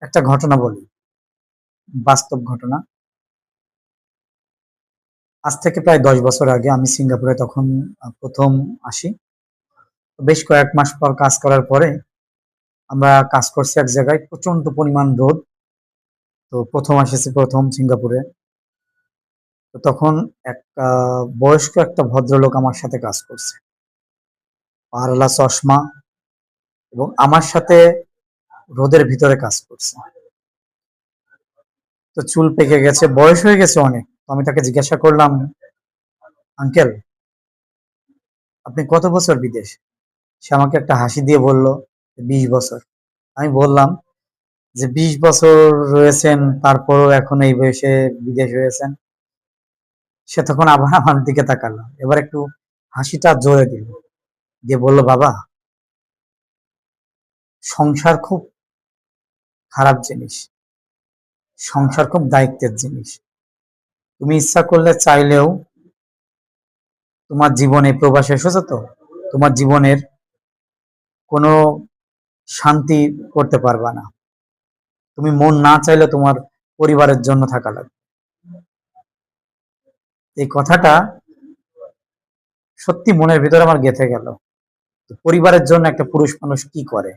একটা ঘটনা বলি, বাস্তব ঘটনা। আজ থেকে প্রায় 10 বছর আগে আমি সিঙ্গাপুরে তখন প্রথম আসি। বেশ কয়েক মাস পর কাজ করার পরে আমরা কাজ করছি এক জায়গায়, প্রচন্ড পরিমাণ রোদ। তো প্রথম এসেছি, প্রথম সিঙ্গাপুরে। তো তখন এক বয়স্ক একটা ভদ্রলোক আমার সাথে কাজ করছে, পারলা চশমা, এবং আমার সাথে রোদের ভিতরে কাজ করছে। তো চুল পেকে গেছে, বয়স হয়ে গেছে অনেক। তো আমি তাকে জিজ্ঞাসা করলাম, আঙ্কেল, আপনি কত বছর বিদেশ? সে আমাকে একটা হাসি দিয়ে বলল, 20 বছর। আমি বললাম যে 20 বছর রয়েছেন, তারপরও এখন এই বয়সে বিদেশ রয়েছেন? সে তখন আবার আমার দিকে তাকালো, এবার একটু হাসিটা জোরে দিল, দিয়ে বলল, বাবা, সংসার খুব খারাপ জিনিস, সংসার খুব দায়িত্বের জিনিস। তুমি ইচ্ছা করলে চাইলেও তোমার জীবনে, প্রবাসে এসেছো তো, তোমার জীবনের কোনো শান্তি করতে পারবা না। তুমি মন না চাইলে তোমার পরিবারের জন্য থাকা লাগবে। এই কথাটা সত্যি মনের ভিতরে আমার গেঁথে গেল। পরিবারের জন্য একটা পুরুষ মানুষ কি করে।